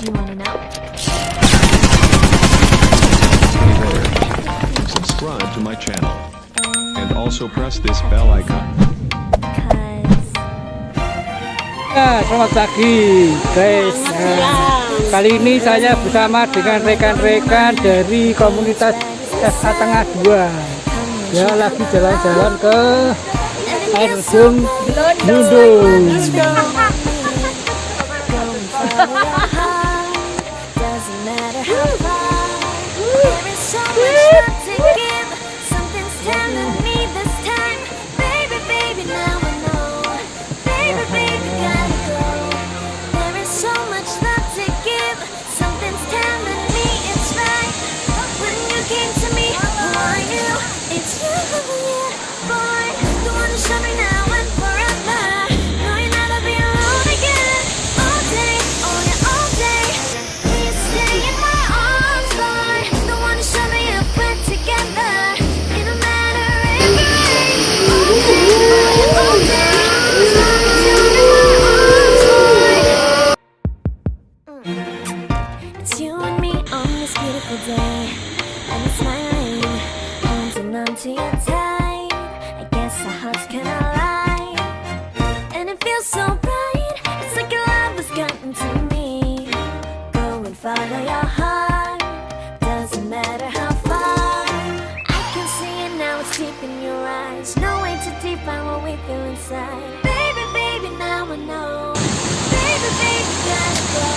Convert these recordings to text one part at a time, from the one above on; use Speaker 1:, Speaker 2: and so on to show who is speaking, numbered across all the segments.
Speaker 1: You wanna know?
Speaker 2: Subscribe to my channel. And also press this bell icon.
Speaker 3: Ya, selamat pagi guys. Kali ini saya bersama dengan rekan-rekan dari komunitas SA Tengah 2. Ya, lagi jalan-jalan ke air terjun DLUNDUNG.
Speaker 1: Follow your heart, doesn't matter how far. I can see it now, it's deep in your eyes. No way to define what we feel inside. Baby, baby, now I know. Baby, baby, gotta go.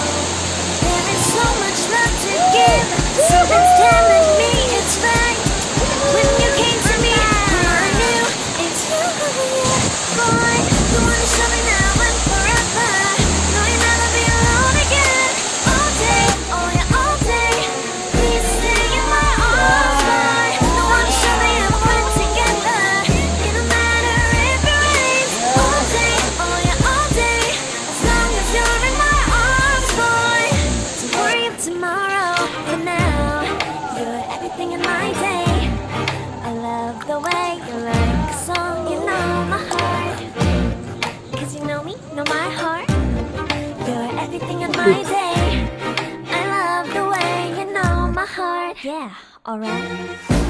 Speaker 1: There is so much love to give. Something's telling me it's right. When you came to me, I knew it's you, boy. You wanna show me now and forever. No, you'll never be alone again. All day. My day, I love the way you know my heart. Yeah, alright.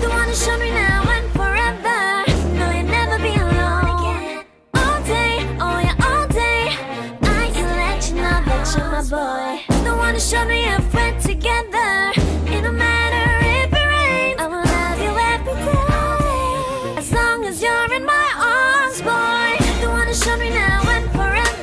Speaker 1: You wanna show me now and forever. No, you'll never be alone again. All day, oh yeah, all day. I can let you know that you're my boy. You wanna show me if we're together. It don't matter if it rains. I will love you every day. As long as you're in my arms, boy. You wanna show me now and forever.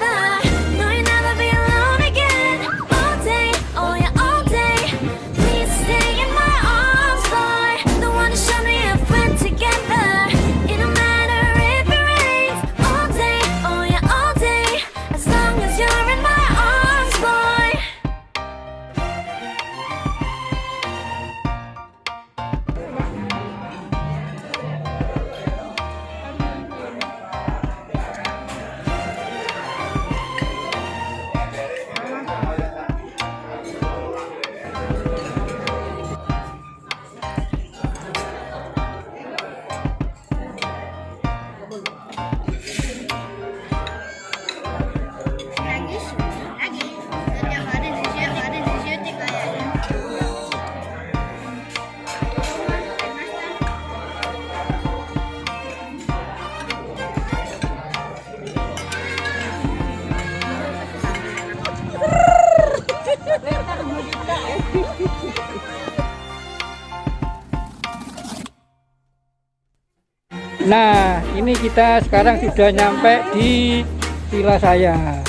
Speaker 3: Nah, ini kita sekarang sudah nyampe di villa saya.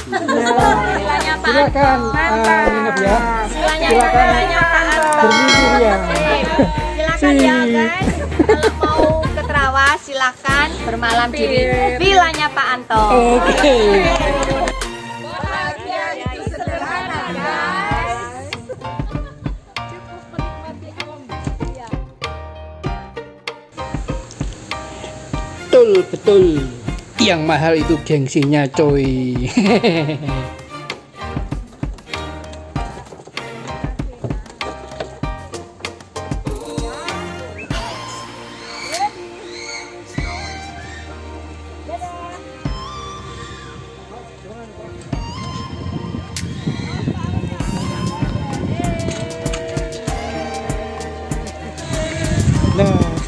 Speaker 3: Silakan nginep ya. Silakan berlibur ya.
Speaker 4: Silakan ya guys. Kalau mau ke Trawas silakan bermalam di villanya Pak Anto.
Speaker 3: Oke. Betul, yang mahal itu gengsinya coy.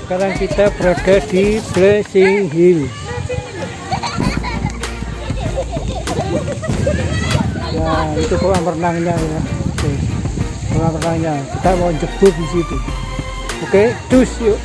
Speaker 3: Sekarang kita berada di Blessing Hill. Nah, itu kolam renangnya ya. Oke. Kolam renangnya. Kita mau jebur di situ. Oke, cus yuk.